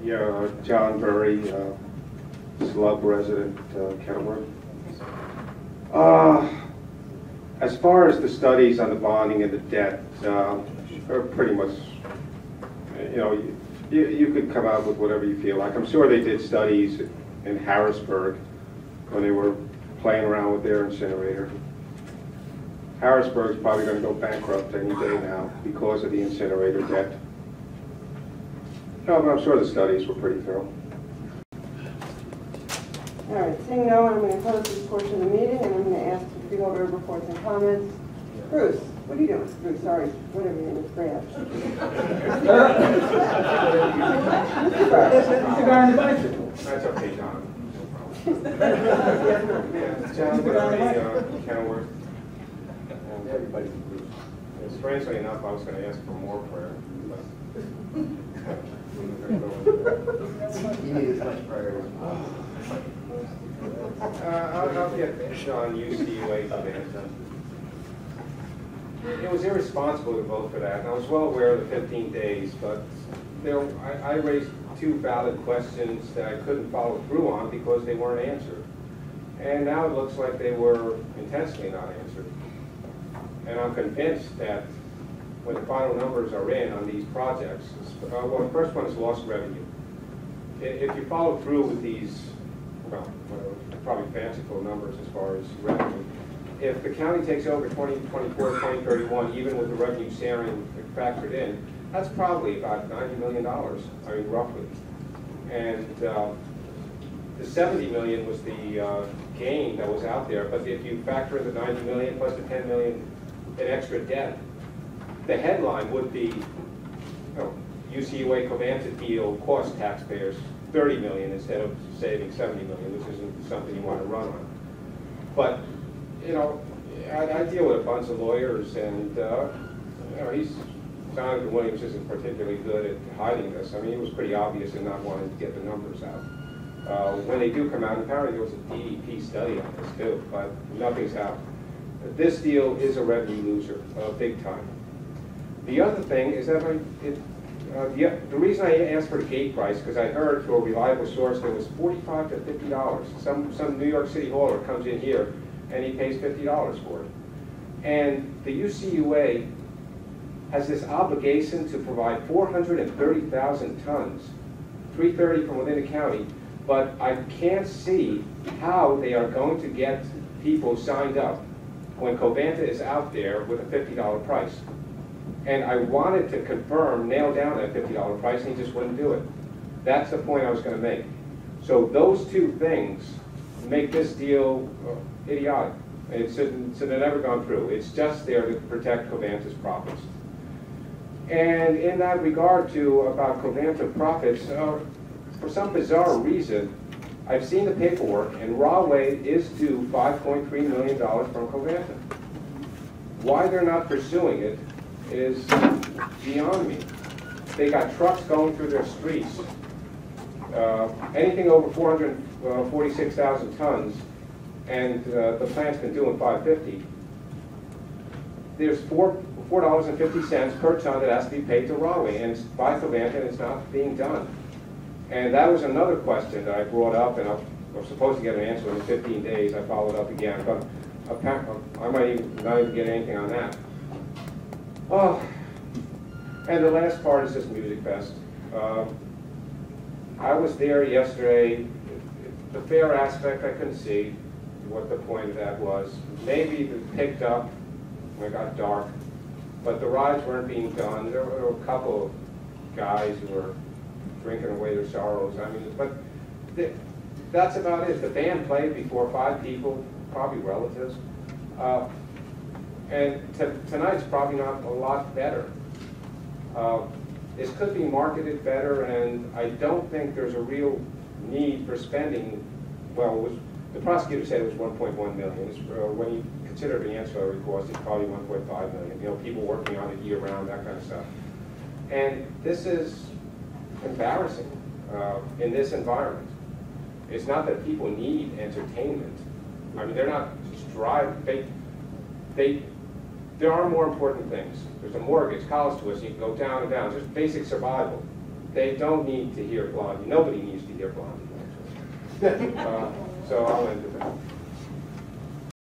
Yeah, John Burry, Slub resident, Kenilworth. As far as the studies on the bonding and the debt, are pretty much, you know, you could come out with whatever you feel like. I'm sure they did studies in Harrisburg when they were playing around with their incinerator. Harrisburg's probably going to go bankrupt any day now because of the incinerator debt. No, but I'm sure the studies were pretty thorough. All right, seeing no one, I'm going to close this portion of the meeting, and I'm going to ask you to go over reports and comments. Bruce, what are you doing? Bruce, sorry, whatever your name is, Brad. He's the guy on the bicycle. That's okay, John. Yeah, John Burry, Kenilworth. Everybody's Bruce. Strangely enough, I was going to ask for more prayer, but You need as much prayer as I'll get John UCUA Covanta. It was irresponsible to vote for that, and I was well aware of the 15 days, but I raised two valid questions that I couldn't follow through on because they weren't answered. And now it looks like they were intentionally not answered. And I'm convinced that when the final numbers are in on these projects, well, the first one is lost revenue. If you follow through with these, well, probably fanciful numbers as far as revenue, if the county takes over 2024, 2031, even with the revenue sharing factored in, that's probably about $90 million, I mean, roughly. And the 70 million was the gain that was out there, but if you factor in the 90 million plus the 10 million in extra debt, the headline would be, UCUA Covanta deal cost taxpayers 30 million instead of saving 70 million, which isn't something you want to run on. But, you know, I deal with a bunch of lawyers, and, you know, Jonathan Williams isn't particularly good at hiding this. I mean, he was pretty obvious in not wanting to get the numbers out. When they do come out, apparently there was a DEP study on this too, but nothing's out. This deal is a revenue loser, big time. The other thing is that the reason I asked for the gate price, because I heard through a reliable source there was $45 to $50. Some New York City hauler comes in here and he pays $50 for it. And the UCUA has this obligation to provide 430,000 tons, 330 from within the county, but I can't see how they are going to get people signed up when Covanta is out there with a $50 price. And I wanted to confirm, nail down that $50 price, and he just wouldn't do it. That's the point I was going to make. So those two things make this deal idiotic. It should have never gone through. It's just there to protect Covanta's profits. And in that regard to about Covanta profits, for some bizarre reason, I've seen the paperwork, and Rahway is due $5.3 million from Covanta. Why they're not pursuing it is beyond me. They got trucks going through their streets. Anything over 446,000 tons, and the plant's been doing 550. There's $4.50 per ton that has to be paid to Rahway, and it's by Covanta, and it's not being done. And that was another question that I brought up, and I was supposed to get an answer in 15 days. I followed up again, but I might not even get anything on that. Oh, and the last part is this Music Fest. I was there yesterday. The fair aspect, I couldn't see what the point of that was. Maybe it picked up when it got dark, but the rides weren't being done. There were a couple of guys who were drinking away their sorrows. I mean, but that's about it. The band played before 5 people, probably relatives. And tonight's probably not a lot better. This could be marketed better, and I don't think there's a real need for spending. Well, the prosecutor said it was 1.1 million. When you consider the ancillary cost, it's probably 1.5 million. You know, people working on it year-round, that kind of stuff. And this is embarrassing in this environment. It's not that people need entertainment. I mean, they're not striving. There are more important things. There's a mortgage, college tuition, you can go down and down, just basic survival. they don't need to hear Blondie. Nobody needs to hear Blondie, actually. So I'll end with that.